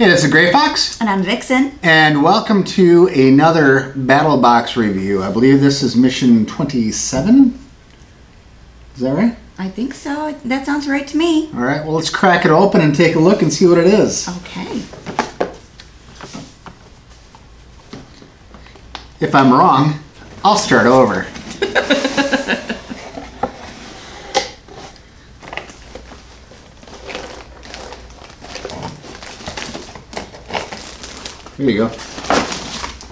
Hey, this is Gray Fox. And I'm Vixen. And welcome to another Battlebox review. I believe this is mission 27. Is that right? I think so. That sounds right to me. All right, well, let's crack it open and take a look and see what it is. Okay. If I'm wrong, I'll start over. Here you go.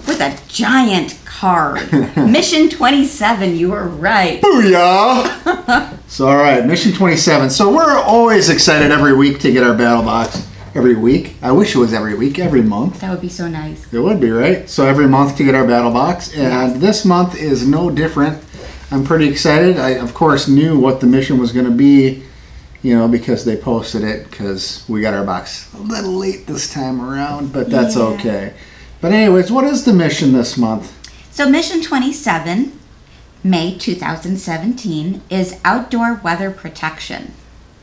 With a giant card. Mission 27, you were right. Booyah! So, all right, mission 27. So we're always excited every week to get our Battlebox. Every week? I wish it was every week, every month. That would be so nice. It would be, right? So every month to get our Battlebox, and this month is no different. I'm pretty excited. I, of course, knew what the mission was going to be, you know, because they posted it, because we got our box a little late this time around, but that's okay. But anyways, what is the mission this month? So mission 27, May 2017, is outdoor weather protection.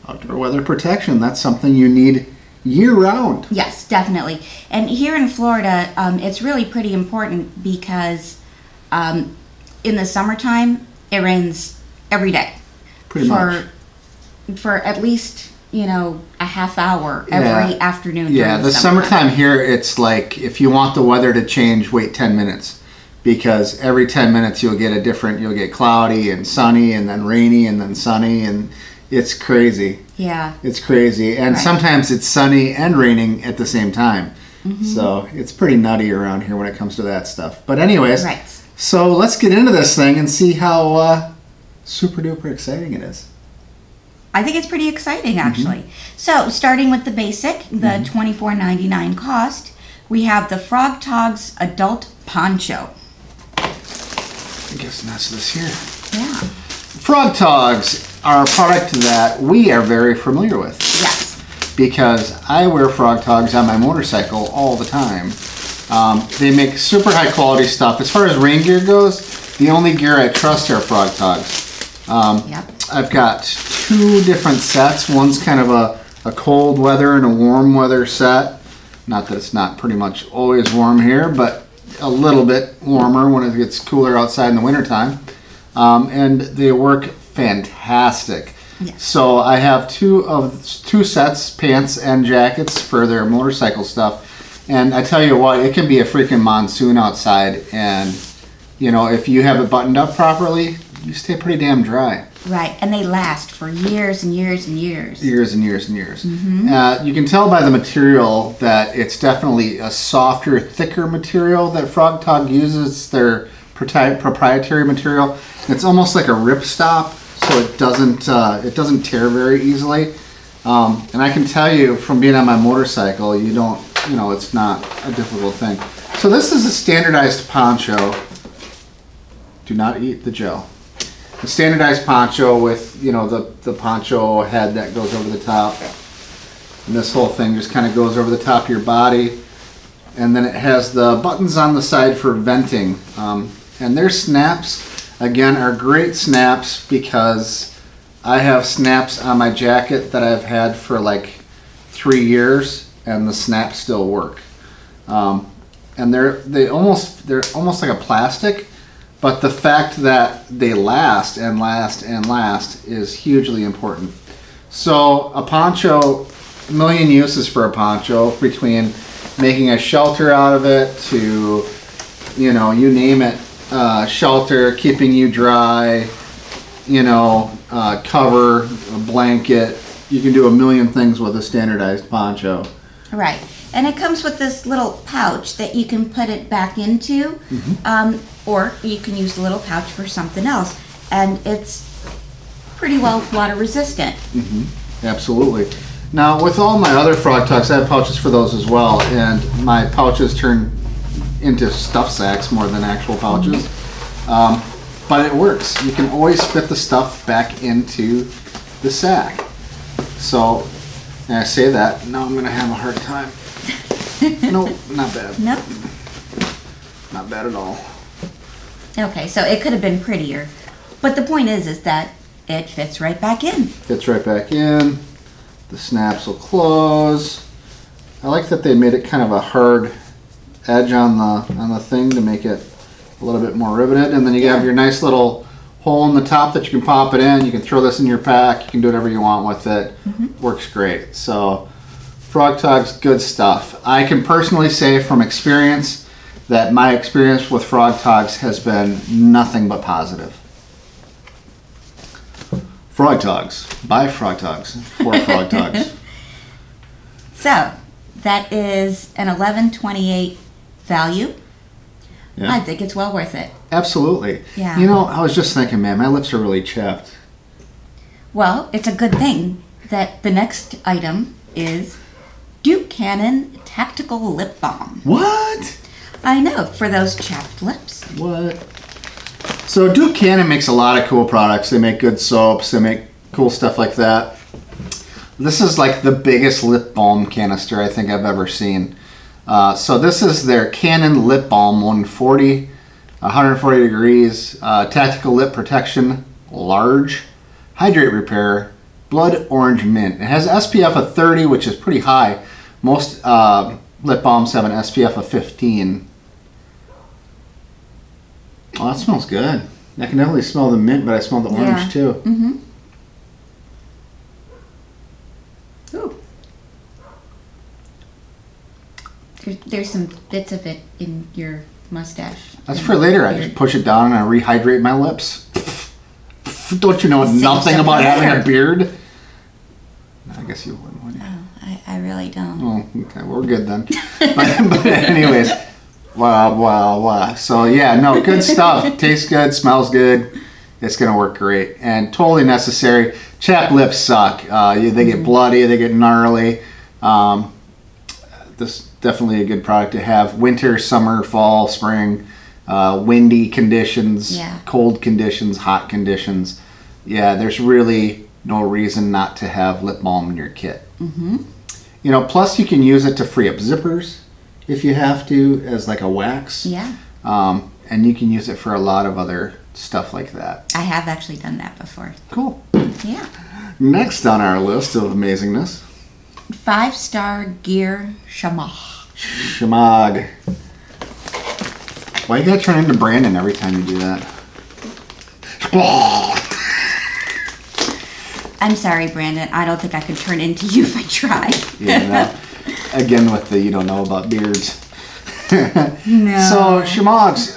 Outdoor weather protection. That's something you need year-round. Yes, definitely. And here in Florida, it's really pretty important because in the summertime, it rains every day. Pretty much. For at least, you know, a half hour every afternoon. Yeah, the summertime here, it's like if you want the weather to change, wait 10 minutes. Because every 10 minutes you'll get you'll get cloudy and sunny and then rainy and then sunny, and it's crazy. Yeah. It's crazy. And sometimes it's sunny and raining at the same time. Mm-hmm. So it's pretty nutty around here when it comes to that stuff. But anyways, so let's get into this thing and see how super duper exciting it is. I think it's pretty exciting, actually. Mm-hmm. So starting with the basic, the $24.99 cost, we have the Frog Togs Adult Poncho. I guess that's this here. Yeah. Frog Togs are a product that we are very familiar with. Yes. Because I wear Frog Togs on my motorcycle all the time. They make super high quality stuff. As far as rain gear goes, the only gear I trust are Frog Togs. I've got two different sets. One's kind of a cold weather and a warm weather set. Not that it's not pretty much always warm here, but a little bit warmer when it gets cooler outside in the wintertime. And they work fantastic. Yes. So I have two sets, pants and jackets for their motorcycle stuff. And I tell you what, it can be a freaking monsoon outside, and you know, if you have it buttoned up properly, you stay pretty damn dry. Right, and they last for years and years and years. Years and years and years. Mm-hmm. You can tell by the material that it's definitely a softer, thicker material that Frog Tog uses. It's their proprietary material. It's almost like a ripstop, so it doesn't tear very easily. And I can tell you from being on my motorcycle, it's not a difficult thing. So this is a standardized poncho. Do not eat the gel. A standardized poncho with, you know, the poncho head that goes over the top. And this whole thing just kind of goes over the top of your body. And then it has the buttons on the side for venting. And their snaps, again, are great snaps because I have snaps on my jacket that I've had for like 3 years, and the snaps still work. And they're almost like a plastic. But the fact that they last and last and last is hugely important. So a poncho, a million uses for a poncho, between making a shelter out of it to, you know, you name it, shelter, keeping you dry, you know, cover, a blanket. You can do a million things with a standardized poncho. Right. And it comes with this little pouch that you can put it back into, or you can use the little pouch for something else. And it's pretty well water resistant. Absolutely. Now, with all my other Frog Togs, I have pouches for those as well, and my pouches turn into stuff sacks more than actual pouches. But it works. You can always fit the stuff back into the sack. So, and I say that, now I'm going to have a hard time. Nope, not bad. Nope. Not bad at all. Okay, so it could have been prettier. But the point is that it fits right back in. Fits right back in. The snaps will close. I like that they made it kind of a hard edge on the thing to make it a little bit more riveted. And then you have your nice little hole in the top that you can pop it in. You can throw this in your pack. You can do whatever you want with it. Works great. So Frog Togs, good stuff. I can personally say from experience that my experience with Frog Togs has been nothing but positive. Frog Togs. Buy Frog Togs for Frog Togs. So that is an $11.28 value. Yeah. I think it's well worth it. Absolutely. Yeah. You know, I was just thinking, man, my lips are really chapped. Well, it's a good thing that the next item is Duke Cannon Tactical Lip Balm. What? I know, for those chapped lips. What? So Duke Cannon makes a lot of cool products. They make good soaps. They make cool stuff like that. This is like the biggest lip balm canister I think I've ever seen. So this is their Cannon Lip Balm 140 degrees, tactical lip protection, large, hydrate repair, blood orange mint. It has SPF of 30, which is pretty high. Most lip balms have an SPF of 15. Oh, that smells good. I can definitely smell the mint, but I smell the orange too. Ooh. There's some bits of it in your mustache. That's for later. I just push it down and I rehydrate my lips. Don't you know nothing about having a beard? I guess you wouldn't, would you? Oh, I really don't. Oh, okay. We're good then. but anyways, wow. So yeah, no, good stuff. Tastes good, smells good. It's going to work great and totally necessary. Chapped lips suck. They get bloody, they get gnarly. This is definitely a good product to have. Winter, summer, fall, spring, windy conditions, cold conditions, hot conditions. Yeah, there's really no reason not to have lip balm in your kit. You know, plus you can use it to free up zippers if you have to as like a wax. Yeah. And you can use it for a lot of other stuff like that. I have actually done that before. Cool. Yeah. Next on our list of amazingness. 5-star gear Shemagh. Shemagh. Why you gotta turn into Brandon every time you do that? I'm sorry, Brandon. I don't think I could turn into you if I tried. Yeah, no. Again with the you don't know about beards. No. So Shemagh's,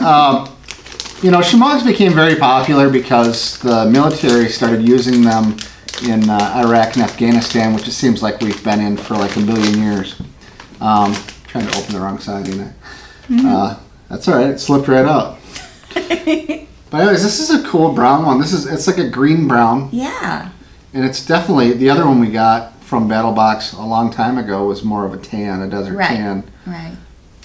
Shemagh's became very popular because the military started using them in Iraq and Afghanistan, which it seems like we've been in for like a billion years. Trying to open the wrong side, ain't I? That's all right. It slipped right out. But anyways, this is a cool brown one. It's like a green brown. Yeah. And it's definitely, the other one we got from Battlebox a long time ago was more of a tan, a desert tan. Right.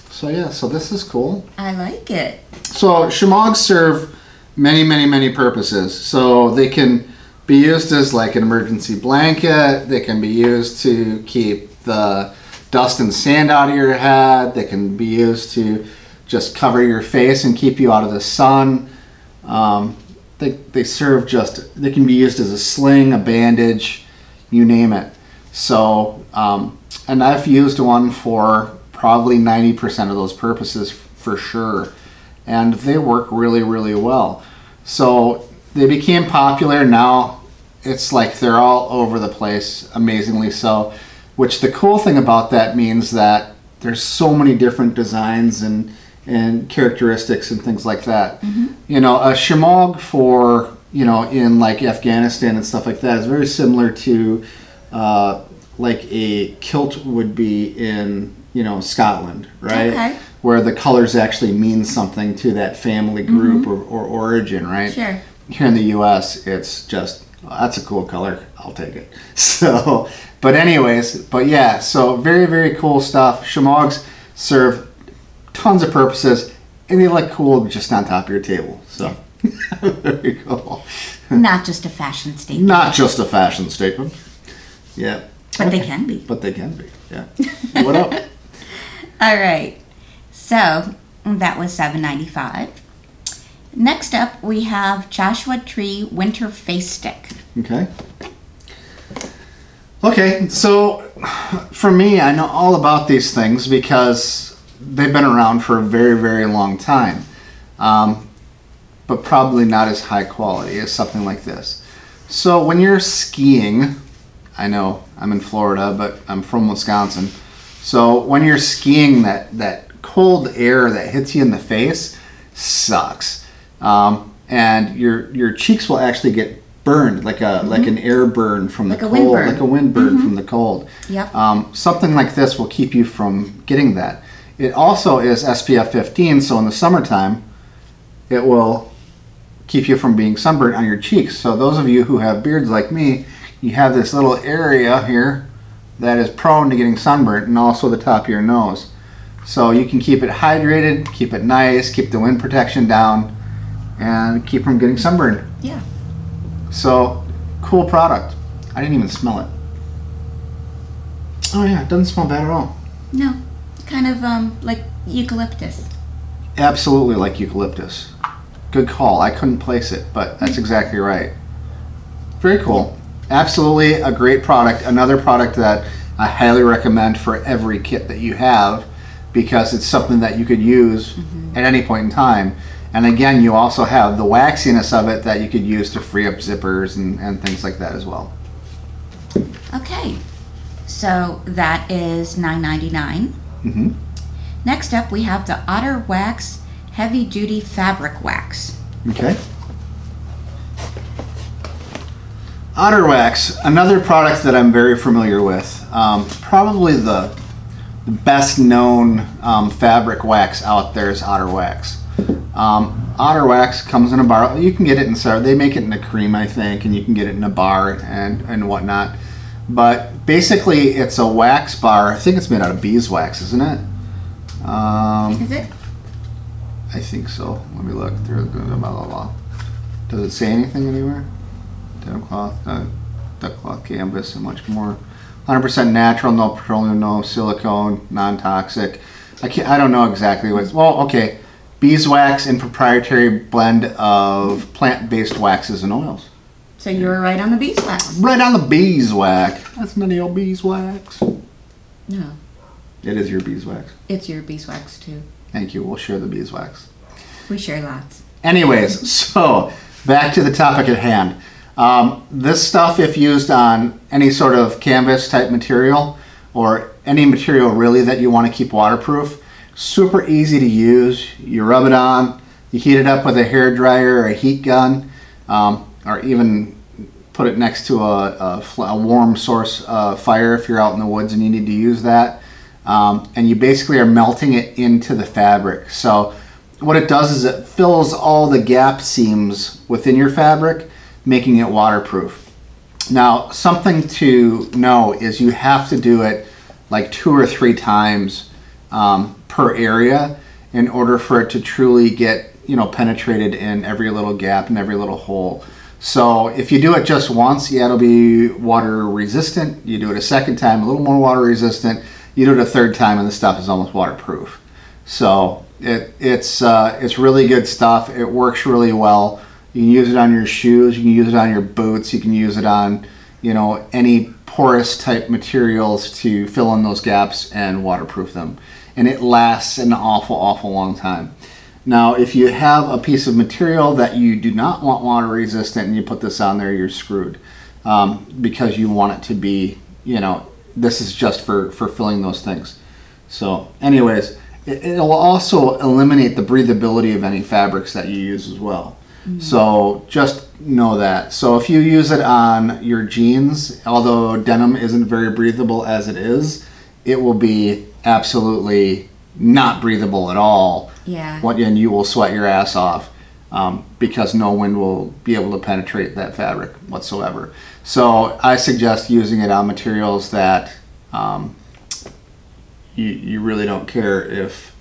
So yeah, so this is cool. I like it. So Shemagh serve many purposes. So they can be used as like an emergency blanket. They can be used to keep the dust and sand out of your head. They can be used to just cover your face and keep you out of the sun. They serve they can be used as a sling, a bandage, you name it. So, and I've used one for probably 90% of those purposes for sure. And they work really well. So they became popular. Now it's like they're all over the place, amazingly so. Which the cool thing about that means that there's so many different designs and characteristics and things like that. You know, a Shemagh for, in like Afghanistan and stuff like that is very similar to like a kilt would be in, Scotland, right? Okay. Where the colors actually mean something to that family group or origin, right? Sure. Here in the US, it's just, that's a cool color, I'll take it. So, but yeah, so very cool stuff. Shemaghs serve tons of purposes, and they look cool just on top of your table. So, very cool. Not just a fashion statement. Not just a fashion statement. Yeah. But they can be. But they can be, yeah. What up? All right. So, that was $7.95. Next up, we have Joshua Tree Winter Face Stick. Okay, so for me, I know all about these things because they've been around for a very, very long time. But probably not as high quality as something like this. So when you're skiing, I know I'm in Florida, but I'm from Wisconsin. So when you're skiing, that cold air that hits you in the face sucks. And your cheeks will actually get burned, like an air burn from the cold, like a wind burn from the cold. Yep. Something like this will keep you from getting that. It also is SPF 15, so in the summertime, it will keep you from being sunburned on your cheeks. So those of you who have beards like me, you have this little area here that is prone to getting sunburnt, and also the top of your nose. So you can keep it hydrated, keep it nice, keep the wind protection down, and keep from getting sunburned. Yeah. So, cool product. I didn't even smell it. Oh yeah, it doesn't smell bad at all. No, kind of like eucalyptus. Absolutely like eucalyptus. Good call. I couldn't place it, but that's exactly right. Very cool. Absolutely a great product. Another product that I highly recommend for every kit that you have, because it's something that you could use at any point in time. And again, you also have the waxiness of it that you could use to free up zippers and things like that as well. Okay, so that is $9.99. Next up, we have the Otter Wax Heavy Duty Fabric Wax. Okay. Otter Wax, another product that I'm very familiar with. Probably the best known fabric wax out there is Otter Wax. Otter Wax comes in a bar. You can get it in they make it in a cream, I think, and you can get it in a bar and whatnot. But basically, it's a wax bar. I think it's made out of beeswax, isn't it? Is it? I think so. Let me look. Does it say anything anywhere? Denim cloth, duck cloth canvas, and much more. 100% natural, no petroleum, no silicone, non-toxic. I don't know exactly what's. Well, okay. Beeswax and proprietary blend of plant-based waxes and oils. So you were right on the beeswax. Right on the beeswax. That's none of your beeswax. No. It is your beeswax. It's your beeswax too. Thank you. We'll share the beeswax. We share lots. Anyways, so back to the topic at hand. This stuff, if used on any sort of canvas type material or any material really that you want to keep waterproof, super easy to use. You rub it on, you heat it up with a hair dryer or a heat gun, or even put it next to a warm source fire if you're out in the woods and you need to use that. And you basically are melting it into the fabric. So what it does is it fills all the gap seams within your fabric, making it waterproof. Now, something to know is you have to do it like 2 or 3 times per area in order for it to truly get, penetrated in every little gap and every little hole. So if you do it just once, yeah, it'll be water resistant. You do it a second time, a little more water resistant. You do it a third time and the stuff is almost waterproof. So it's really good stuff. It works really well. You can use it on your shoes, you can use it on your boots, you can use it on, any porous type materials to fill in those gaps and waterproof them. And it lasts an awful, awful long time. Now, if you have a piece of material that you do not want water resistant and you put this on there, you're screwed. Because you want it to be, this is just for filling those things. So anyways, it'll also eliminate the breathability of any fabrics that you use as well. So just know that. So if you use it on your jeans, although denim isn't very breathable as it is, it will be absolutely not breathable at all. Yeah. And you will sweat your ass off because no wind will be able to penetrate that fabric whatsoever. So I suggest using it on materials that you really don't care if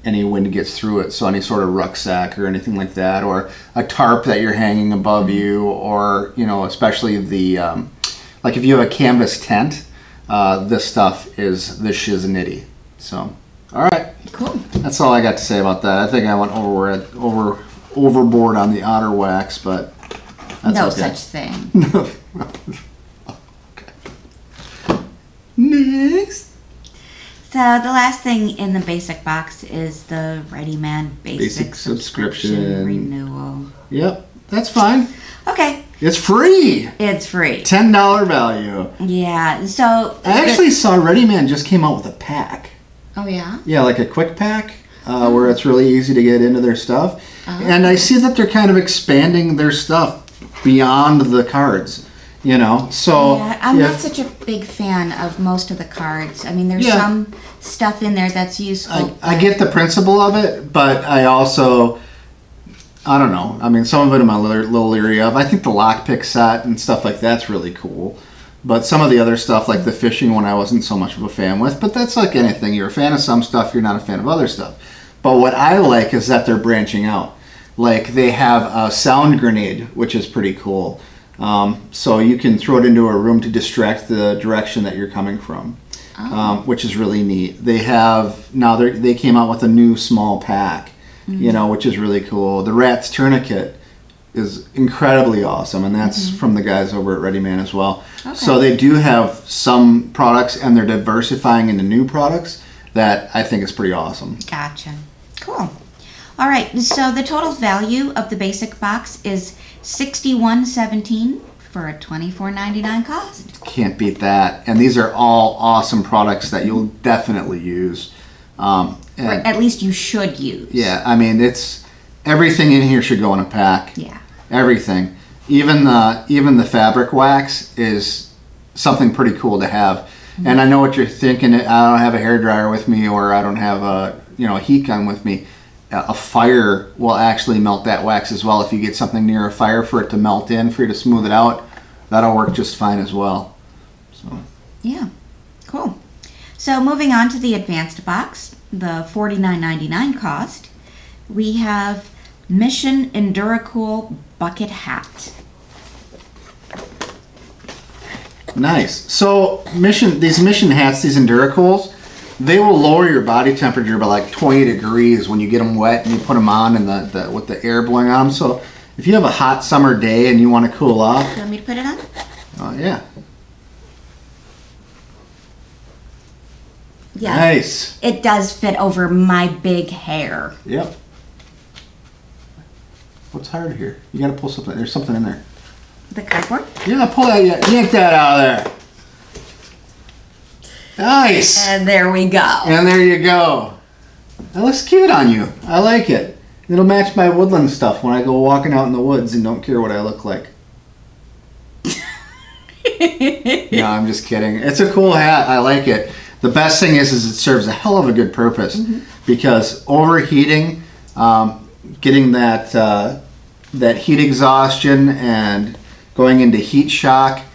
any wind gets through it. So any sort of rucksack or anything like that, or a tarp that you're hanging above you, or especially the like if you have a canvas tent, this stuff is the shiznitty. So all right, cool. That's all I got to say about that. I think I went overboard on the Otter Wax, but that's no okay. such thing. No. next? So the last thing in the basic box is the Readyman Basic Subscription renewal. Yep, that's fine. Okay. It's free. It's free. $10 value. Yeah. So I actually saw Readyman just came out with a pack. Oh yeah. Yeah, like a quick pack where it's really easy to get into their stuff. And I see that they're kind of expanding their stuff beyond the cards. You know, so yeah, I'm not such a big fan of most of the cards. I mean, there's some stuff in there that's useful. I get the principle of it, but I also, I don't know. I mean, some of it I'm a little leery of. I think the lockpick set and stuff like that's really cool. But some of the other stuff, like the fishing one, I wasn't so much of a fan with. But that's like anything. You're a fan of some stuff, you're not a fan of other stuff. But what I like is that they're branching out. Like they have a sound grenade, which is pretty cool. So you can throw it into a room to distract the direction that you're coming from, which is really neat. They have now they came out with a new small pack, you know, which is really cool. The Rat's Tourniquet is incredibly awesome, and that's from the guys over at Readyman as well. Okay. So they do have some products, and they're diversifying into new products that I think is pretty awesome. Gotcha. Cool. All right. So the total value of the basic box is $61.17 for a $24.99 cost. Can't beat that. And these are all awesome products that you'll definitely use. Or at least you should use. Yeah, I mean, it's everything in here should go in a pack. Yeah. Everything. Even the fabric wax is something pretty cool to have. And I know what you're thinking. I don't have a hairdryer with me, or I don't have a heat gun with me. A fire will actually melt that wax as well. If you get something near a fire for it to melt in, for you to smooth it out, that'll work just fine as well. So yeah, cool. So moving on to the advanced box, the $49.99 cost, we have Mission Enduracool Bucket Hat. Nice. So these Mission hats, these Enduracools, they will lower your body temperature by like 20 degrees when you get them wet and you put them on and with the air blowing on them. So if you have a hot summer day and you want to cool off. You want me to put it on? Oh, yeah. Yeah. Nice. It does fit over my big hair. Yep. What's hard here? You got to pull something. There's something in there. The cardboard? Yeah, pull that. Yank that out of there. Nice. And there we go. And there you go. That looks cute on you. I like it. It'll match my woodland stuff when I go walking out in the woods and don't care what I look like. No, I'm just kidding. It's a cool hat. I like it. The best thing is it serves a hell of a good purpose because overheating, getting that heat exhaustion and going into heat shock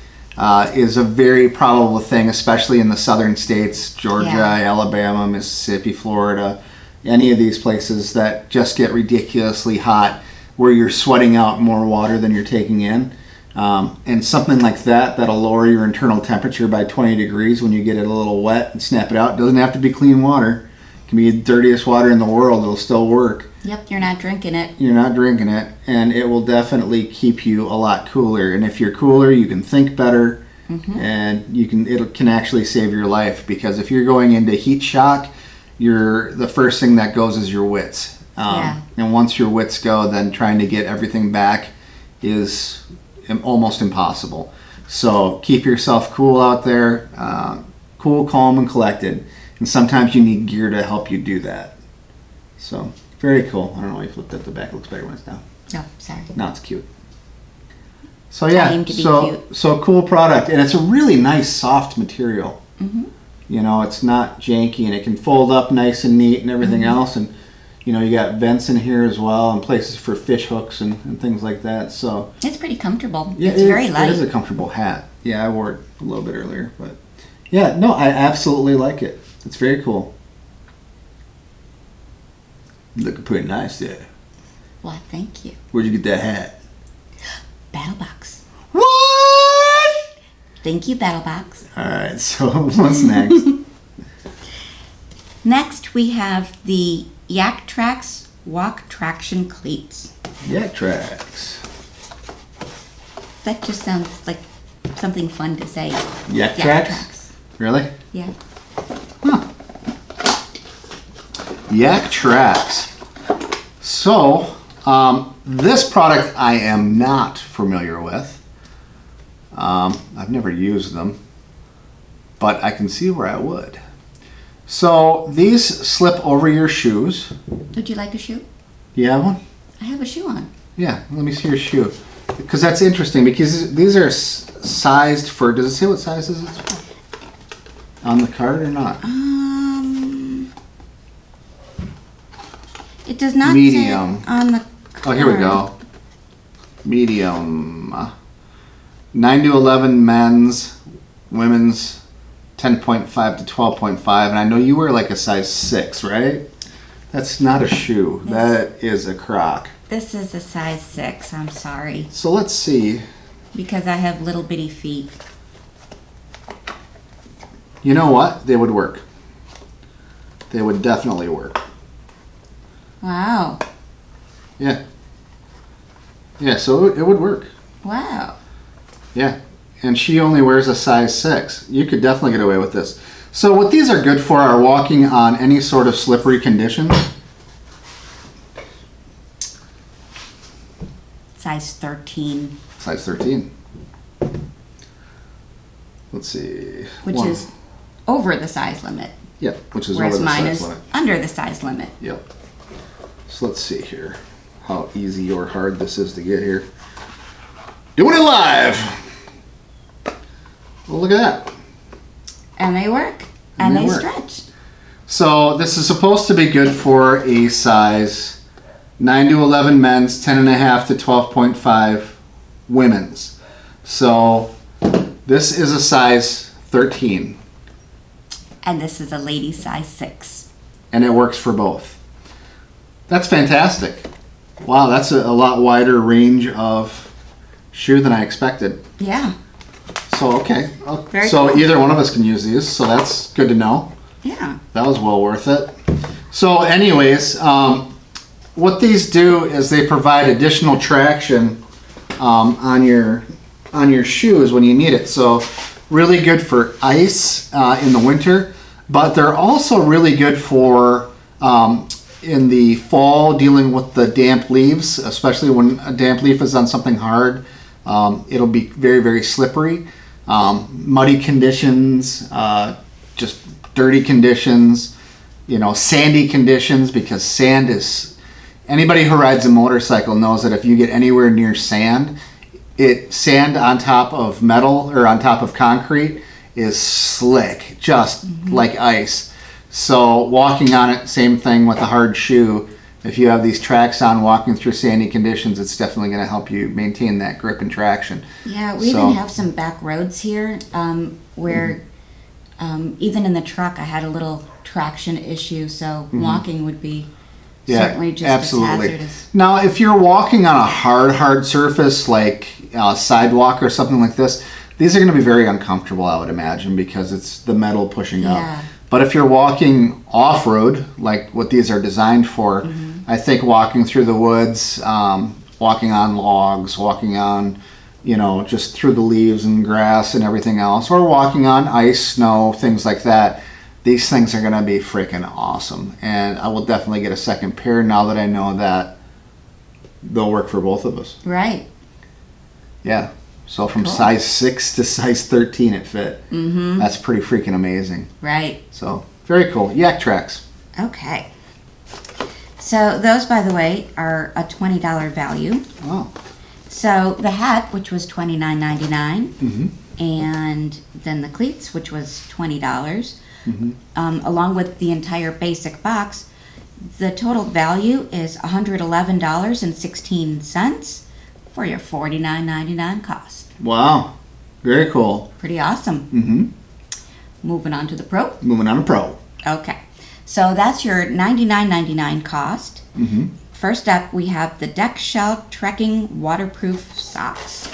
is a very probable thing, especially in the southern states, Georgia, Alabama, Mississippi, Florida, any of these places that just get ridiculously hot where you're sweating out more water than you're taking in. And something like that'll lower your internal temperature by 20 degrees when you get it a little wet and snap it out. It doesn't have to be clean water. It can be the dirtiest water in the world. It'll still work. Yep, you're not drinking it. You're not drinking it, and it will definitely keep you a lot cooler. And if you're cooler, you can think better, and it can actually save your life, because if you're going into heat shock, the first thing that goes is your wits. And once your wits go, then trying to get everything back is almost impossible. So keep yourself cool out there, cool, calm, and collected. And sometimes you need gear to help you do that. So very cool. I don't know why you flipped at the back. It looks better when it's down. No, sorry. No, it's cute. So yeah, cute. So cool product, and it's a really nice soft material. You know, it's not janky, and it can fold up nice and neat and everything else. And you know, you got vents in here as well, and places for fish hooks and things like that. So it's pretty comfortable. Yeah, it's very light. It is a comfortable hat. Yeah, I wore it a little bit earlier, but yeah, no, I absolutely like it. It's very cool. Looking pretty nice there. Well, thank you. Where'd you get that hat? Battlbox. What? Thank you, Battlebox. All right, so what's next? Next, we have the YakTrax Traction Cleats. YakTrax. That just sounds like something fun to say. YakTrax? Really? Yeah. Huh. YakTrax. So, this product I am not familiar with. I've never used them, but I can see where I would. So these slip over your shoes. Would you like a shoe? You have one? I have a shoe on. Yeah, let me see your shoe. Because that's interesting, because these are sized for, does it say what sizes it's for? On the card or not? It does not medium. say on the card. Oh, here we go. Medium. 9 to 11 men's, women's 10.5 to 12.5. And I know you wear like a size 6, right? That's not a shoe. That is a croc. This is a size 6, I'm sorry. So let's see. Because I have little bitty feet. You know what? They would work. They would definitely work. Wow. Yeah. Yeah, so it would work. Wow. Yeah. And she only wears a size 6. You could definitely get away with this. So what these are good for are walking on any sort of slippery conditions. Size 13. Size 13. Let's see. Which is over the size limit. Yep, which is whereas over the mine size is limit. under the size limit. Yep. So let's see here how easy or hard this is to get here. Doing it live! Well, look at that. And they work. And they stretch. So this is supposed to be good for a size 9 to 11 men's, 10.5 to 12.5 women's. So this is a size 13. And this is a lady size 6. And it works for both. That's fantastic. Wow, that's a lot wider range of shoe than I expected. Yeah. So, okay. Very so cool. either one of us can use these, so that's good to know. Yeah. That was well worth it. So anyways, what these do is they provide additional traction on your shoes when you need it. So really good for ice in the winter, but they're also really good for in the fall dealing with the damp leaves, especially when a damp leaf is on something hard. It'll be very, very slippery. Muddy conditions, just dirty conditions, you know, sandy conditions, because sand is, anybody who rides a motorcycle knows that if you get anywhere near sand, sand on top of metal or on top of concrete is slick, just like ice. So walking on it, same thing with a hard shoe. If you have these tracks on walking through sandy conditions, it's definitely going to help you maintain that grip and traction. Yeah, we even have some back roads here where even in the truck I had a little traction issue, so walking would be certainly just absolutely. as hazardous. Now, if you're walking on a hard surface like a sidewalk or something like this, these are going to be very uncomfortable, I would imagine, because it's the metal pushing up. But if you're walking off-road, like what these are designed for, I think walking through the woods, walking on logs, walking on, you know, just through the leaves and grass and everything else, or walking on ice, snow, things like that, these things are going to be freaking awesome. And I will definitely get a second pair now that I know that they'll work for both of us. Right. Yeah. So from size 6 to size 13 it fit. That's pretty freaking amazing. Right. So very cool. YakTrax. Okay. So those, by the way, are a $20 value. Oh. So the hat, which was $29.99, and then the cleats, which was $20, along with the entire basic box, the total value is $111.16 for your $49.99 cost. Wow. Very cool. Pretty awesome. Moving on to the Pro. Moving on to Pro. Okay. So that's your $99.99 cost. First up, we have the Deck Shell Trekking Waterproof Socks.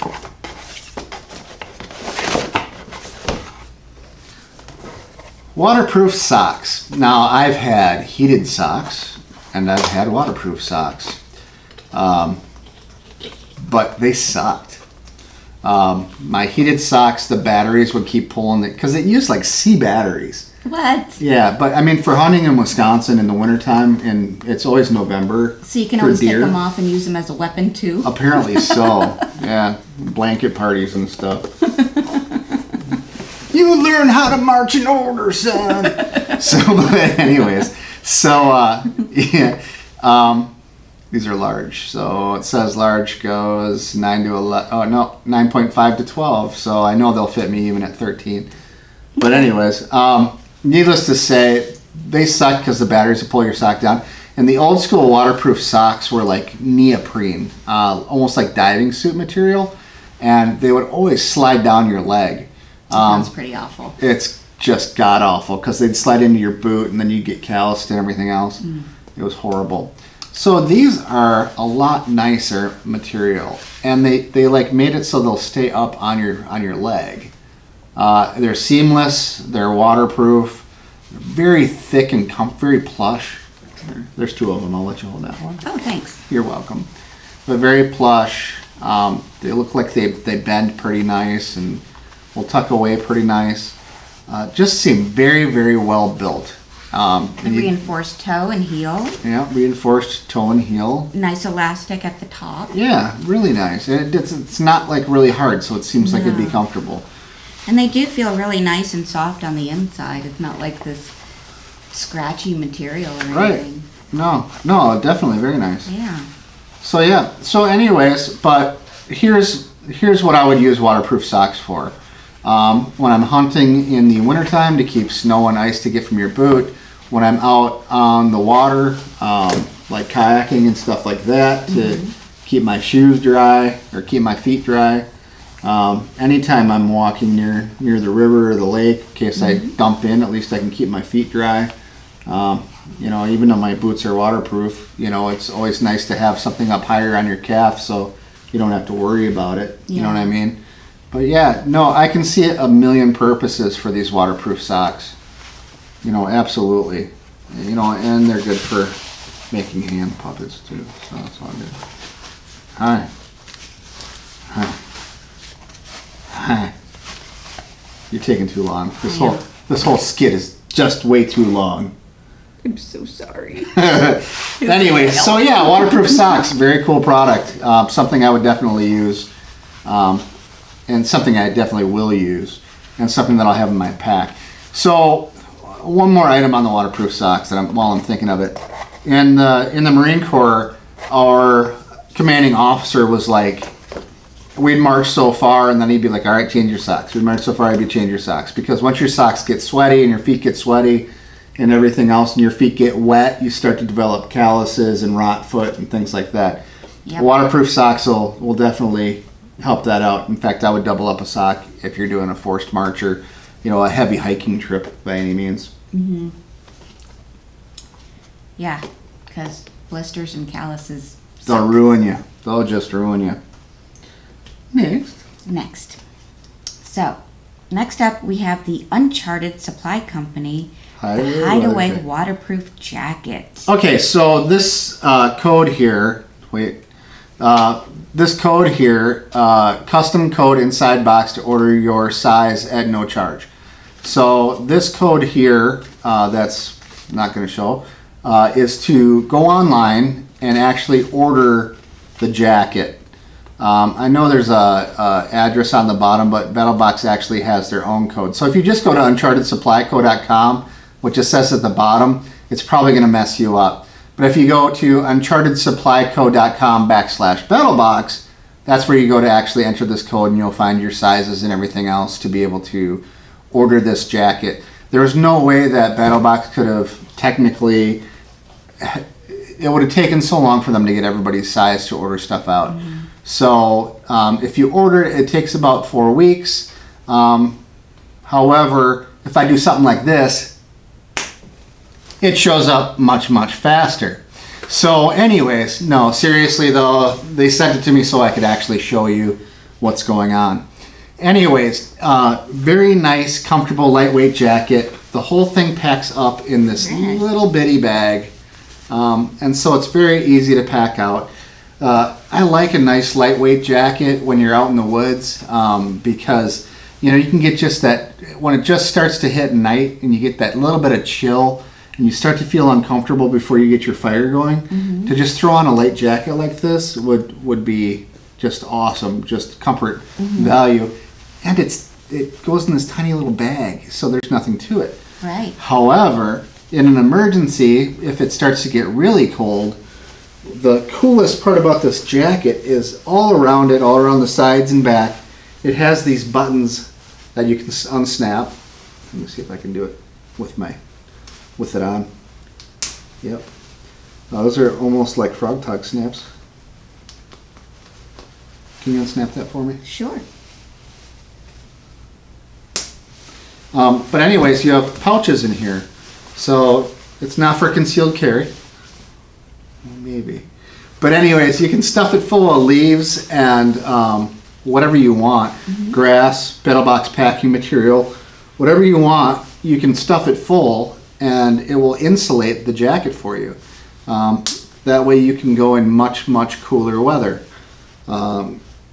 Waterproof socks. Now, I've had heated socks and I've had waterproof socks. But they sucked. My heated socks, the batteries would keep pulling it because it used like C batteries. What? Yeah, but I mean, for hunting in Wisconsin in the wintertime, and it's always November. So you can always take them off and use them as a weapon too? Apparently so. Yeah, blanket parties and stuff. You learn how to march in order, son. So, anyways, yeah, these are large. So it says large goes 9 to 11. Oh no, 9.5 to 12. So I know they'll fit me even at 13. But anyways, needless to say, they suck because the batteries will pull your sock down. And the old school waterproof socks were like neoprene, almost like diving suit material, and they would always slide down your leg. Sounds pretty awful. It's just god awful because they'd slide into your boot and then you get calloused and everything else. It was horrible. So these are a lot nicer material, and they like made it so they'll stay up on your leg. They're seamless. They're waterproof. Very thick and very plush. There's two of them. I'll let you hold that one. Oh, thanks. You're welcome. But very plush. They look like they bend pretty nice and will tuck away pretty nice. Just seem very, very well built. Reinforced toe and heel. Yeah, reinforced toe and heel. Nice elastic at the top. Yeah, really nice. It's not like really hard, so it seems like it'd be comfortable. And they do feel really nice and soft on the inside. It's not like this scratchy material or anything. Right. No, definitely very nice. Yeah. So anyways, but here's what I would use waterproof socks for. When I'm hunting in the wintertime to keep snow and ice to get from your boot, when I'm out on the water, like kayaking and stuff like that, to keep my shoes dry or keep my feet dry. Anytime I'm walking near the river or the lake, in case I dump in, at least I can keep my feet dry. Even though my boots are waterproof, it's always nice to have something up higher on your calf so you don't have to worry about it. Yeah. You know what I mean? But yeah, no, I can see a million purposes for these waterproof socks. Absolutely. And they're good for making hand puppets too, so that's all good. Hi. You're taking too long. This whole skit is just way too long. I'm so sorry. Anyway, so yeah, waterproof socks, very cool product. Something I would definitely use, and something I definitely will use, and something that I'll have in my pack. So one more item on the waterproof socks while I'm thinking of it. In the Marine Corps, our commanding officer was like, we'd march so far, and then he'd be like, all right, change your socks. We'd march so far, he'd be change your socks. Because once your socks get sweaty and your feet get sweaty and everything else, and your feet get wet, you start to develop calluses and rot foot and things like that. Yep. Waterproof socks will definitely help that out. In fact, I would double up a sock if you're doing a forced march or a heavy hiking trip by any means. Yeah, because blisters and calluses they'll ruin you. They'll just ruin you. Next. So, next up we have the Uncharted Supply Company, the Hideaway Waterproof Jacket. Okay, so this code here, custom code inside box to order your size at no charge. So this code here, that's not going to show, is to go online and actually order the jacket. I know there's a address on the bottom, but Battlebox actually has their own code. So if you just go to unchartedsupplyco.com, which it says at the bottom, it's probably going to mess you up. But if you go to unchartedsupplyco.com/Battlebox, that's where you go to actually enter this code, and you'll find your sizes and everything else to be able to order this jacket. There's no way that Battlebox could have technically, it would have taken so long for them to get everybody's size to order stuff out. So if you order it, it takes about 4 weeks. However, if I do something like this, it shows up much, much faster. So anyways, no, seriously though, they sent it to me so I could actually show you what's going on. Anyways, very nice, comfortable, lightweight jacket. The whole thing packs up in this little bitty bag. And so it's very easy to pack out. I like a nice lightweight jacket when you're out in the woods because you know you can get just that when it just starts to hit night and you get that little bit of chill and you start to feel uncomfortable before you get your fire going. To just throw on a light jacket like this would be just awesome, just comfort value, and it goes in this tiny little bag, so there's nothing to it. Right. However, in an emergency, if it starts to get really cold, the coolest part about this jacket is all around the sides and back, it has these buttons that you can unsnap. Let me see if I can do it with it on. Yep. Those are almost like frog tog snaps. Can you unsnap that for me? Sure. But anyways, you have pouches in here. So it's not for concealed carry. Maybe. But anyways, you can stuff it full of leaves and whatever you want. Grass, Battlbox packing material, whatever you want, you can stuff it full and it will insulate the jacket for you. That way you can go in much, much cooler weather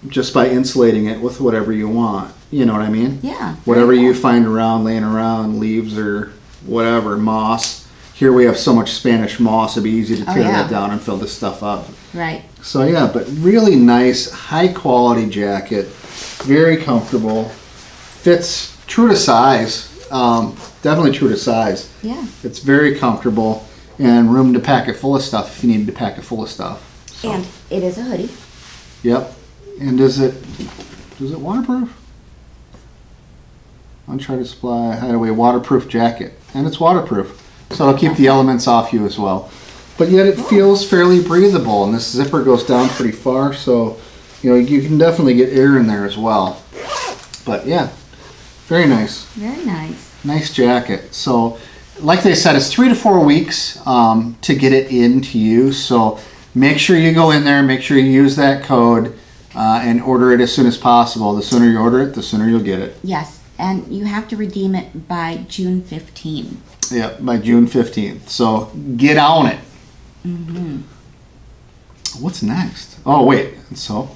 just by insulating it with whatever you want. You know what I mean? Yeah. Whatever you find laying around, leaves or whatever, moss. Here we have so much Spanish moss, it'd be easy to tear that down and fill this stuff up. Right. So yeah, but really nice, high quality jacket, very comfortable, fits true to size, definitely true to size. Yeah. It's very comfortable and room to pack it full of stuff if you needed to pack it full of stuff. So. And it is a hoodie. Yep. And is it waterproof? Uncharted Supply Hideaway waterproof jacket, and it's waterproof, so it'll keep the elements off you as well. But yet it feels fairly breathable, and this zipper goes down pretty far, so you know you can definitely get air in there as well. But yeah, very nice. Very nice. Nice jacket. So, like they said, it's 3 to 4 weeks to get it into you. So make sure you go in there, make sure you use that code, and order it as soon as possible. The sooner you order it, the sooner you'll get it. Yes. And you have to redeem it by June 15th. Yeah, by June 15th. So get on it. What's next? Oh, wait. So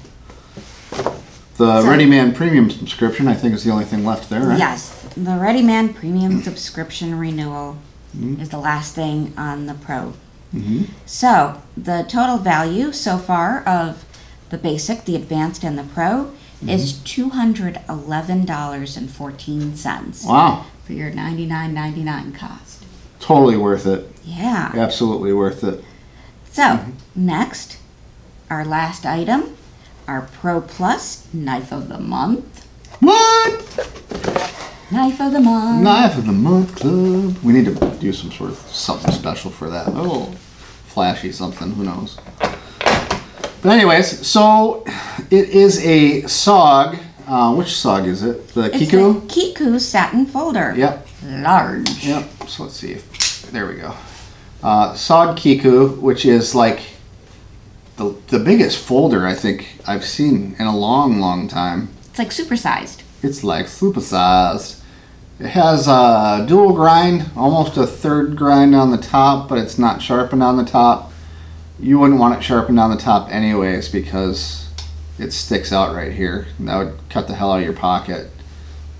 the Readyman Premium Subscription, I think, is the only thing left there, right? Yes. The Readyman Premium Subscription renewal is the last thing on the Pro. So the total value so far of the Basic, the Advanced, and the Pro is $211.14. Wow. For your $99.99 cost. Totally worth it. Yeah. Absolutely worth it. So, next, our last item, our Pro Plus Knife of the Month. What? Knife of the Month. Knife of the Month Club. We need to do something special for that. A little flashy something, who knows. But anyways, so it is a SOG. Which SOG is it? The Kiku? It's the Kiku Satin Folder. Yep. Large. Yep. So let's see. There we go. SOG Kiku, which is like the biggest folder I think I've seen in a long, long time. It's like supersized. It's like supersized. It has a dual grind, almost a third grind on the top, but it's not sharpened on the top. You wouldn't want it sharpened on the top anyways because it sticks out right here. That would cut the hell out of your pocket.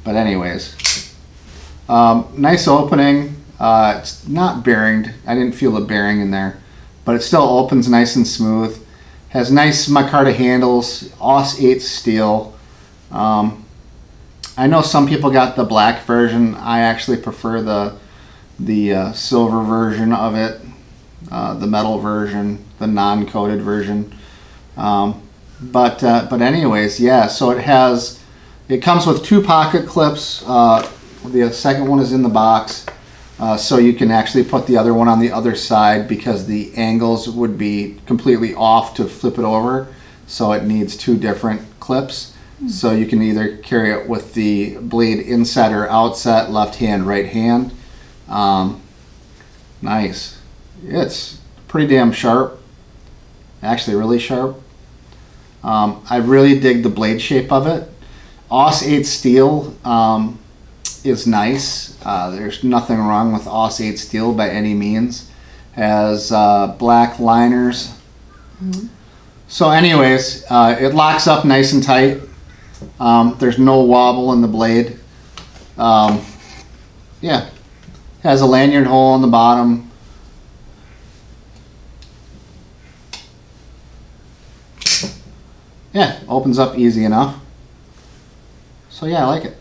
But anyways, nice opening. It's not bearinged. I didn't feel a bearing in there, but it still opens nice and smooth. Has nice micarta handles, Aus 8 steel. I know some people got the black version. I actually prefer the silver version of it, the metal version, the non-coated version. But anyways, yeah. So it comes with 2 pocket clips. The second one is in the box, so you can actually put the other one on the other side because the angles would be completely off to flip it over. So it needs 2 different clips. So you can either carry it with the blade inset or outset, left hand, right hand. Nice. It's pretty damn sharp. Actually really sharp. I really dig the blade shape of it. Aus 8 steel is nice. There's nothing wrong with Aus 8 steel by any means. Has black liners. So anyways, it locks up nice and tight. There's no wobble in the blade. Yeah, has a lanyard hole in the bottom. Yeah, opens up easy enough. So yeah, I like it.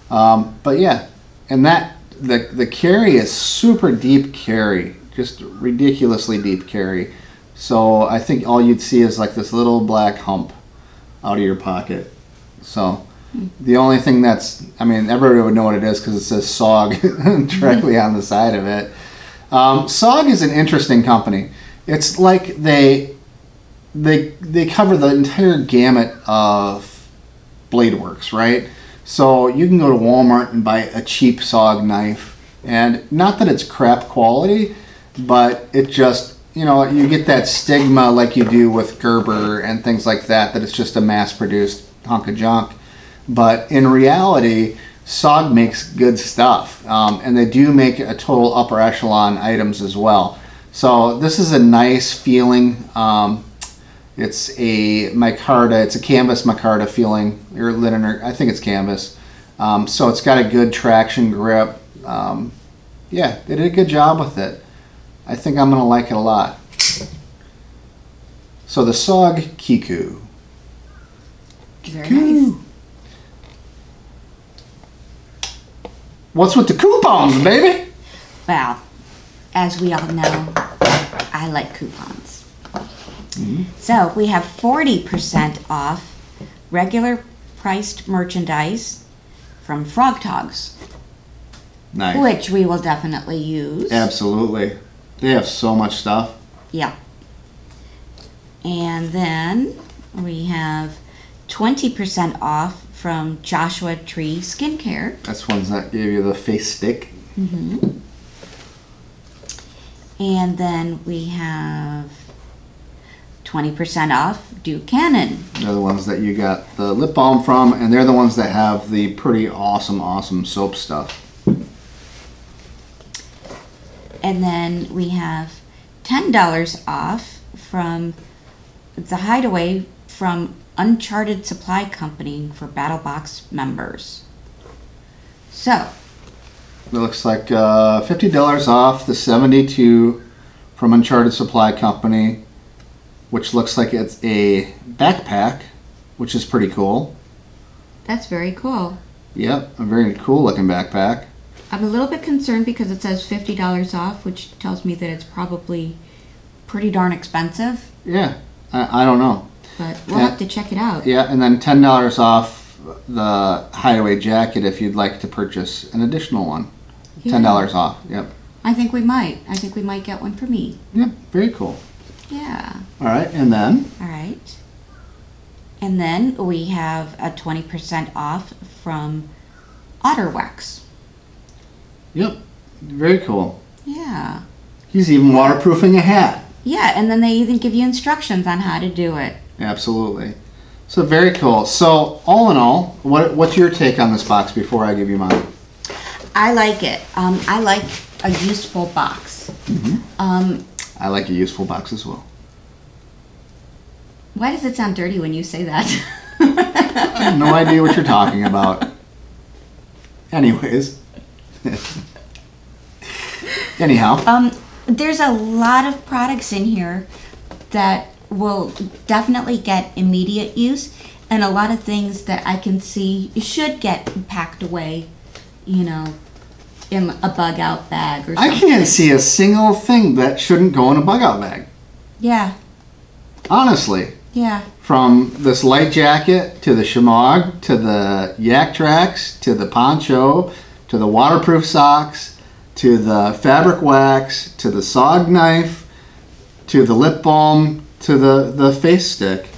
But yeah, and that the carry is super deep carry, just ridiculously deep carry. So I think all you'd see is like this little black hump out of your pocket. So the only thing that's, I mean, everybody would know what it is because it says SOG directly on the side of it. SOG is an interesting company. It's like they cover the entire gamut of blade works, right? So you can go to Walmart and buy a cheap SOG knife, and not that it's crap quality, but it just, you know, you get that stigma like you do with Gerber and things like that, that it's just a mass-produced hunk of junk. But in reality, SOG makes good stuff, and they do make a total upper echelon items as well. So this is a nice feeling. It's a micarta, it's a canvas micarta feeling, or linen, or I think it's canvas. So it's got a good traction grip. Yeah, they did a good job with it. I think I'm gonna like it a lot. So the SOG Kiku. Very nice. What's with the coupons, baby? Well, as we all know, I like coupons. So we have 40% off regular priced merchandise from Frog Togs. Nice. Which we will definitely use. Absolutely. They have so much stuff. Yeah. And then we have 20% off from Joshua Tree Skincare. That's ones that gave you the face stick. And then we have 20% off Duke Cannon. They're the ones that you got the lip balm from, and they're the ones that have the pretty awesome soap stuff. And then we have $10 off from the Hideaway from Uncharted Supply Company for Battlebox members. So It looks like $50 off the 72 from Uncharted Supply Company, which looks like it's a backpack, which is pretty cool. that's very cool. Yep, a very cool looking backpack. I'm a little bit concerned because it says $50 off, which tells me that it's probably pretty darn expensive, Yeah, I don't know. but we'll have to check it out. Yeah, and then $10 off the Hideaway jacket if you'd like to purchase an additional one. $10 off, yep. I think we might. I think we might get one for me. Yep, very cool. Yeah. All right, and then? All right. And then we have a 20% off from Otter Wax. Yep, very cool. Yeah. He's even waterproofing a hat. Yeah, and then they even give you instructions on how to do it. Absolutely. So very cool. So all in all, what's your take on this box before I give you mine? I like it. I like a useful box. I like a useful box as well. Why does it sound dirty when you say that? I have no idea what you're talking about. Anyways. Anyhow. There's a lot of products in here that will definitely get immediate use, and a lot of things that I can see should get packed away, you know, in a bug out bag or something. I can't see a single thing that shouldn't go in a bug out bag. Yeah. Honestly. Yeah. From this light jacket to the Shemagh to the YakTrax to the Poncho to the waterproof socks to the fabric wax to the SOG knife to the lip balm to the face stick.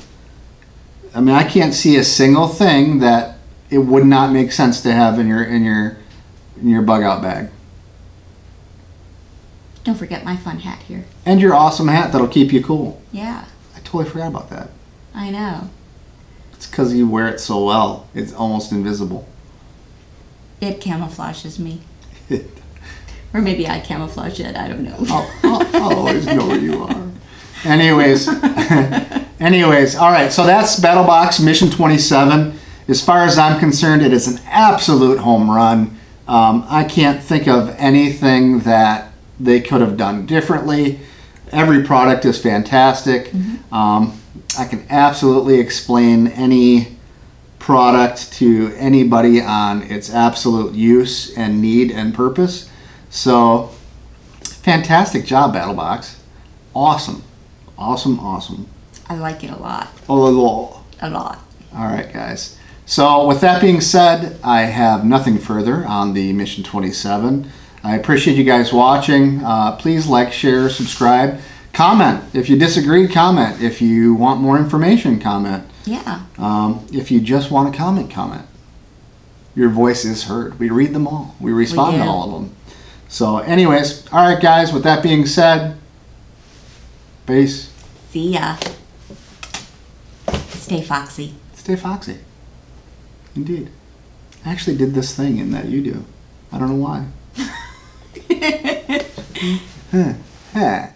I mean, I can't see a single thing that it would not make sense to have in your bug out bag. Don't forget my fun hat here. And your awesome hat that'll keep you cool. Yeah. I totally forgot about that. I know. It's because you wear it so well. It's almost invisible. It camouflages me. Or maybe I camouflage it. I don't know. I'll always know where you are. Anyways, anyways, all right. So that's Battlebox Mission 27. As far as I'm concerned, it is an absolute home run. I can't think of anything that they could have done differently. Every product is fantastic. I can absolutely explain any product to anybody on its absolute use and need and purpose. So, fantastic job, Battlebox. Awesome. Awesome, awesome. I like it a lot. A lot. A lot. All right, guys. So, with that being said, I have nothing further on the Mission 27. I appreciate you guys watching. Please like, share, subscribe. Comment. If you disagree, comment. If you want more information, comment. Yeah. If you just want to comment, comment. Your voice is heard. We read them all. We respond to all of them. So anyways, all right, guys, with that being said, peace. See ya. Stay foxy. Stay foxy. Indeed. I actually did this thing in that you do. I don't know why. Huh.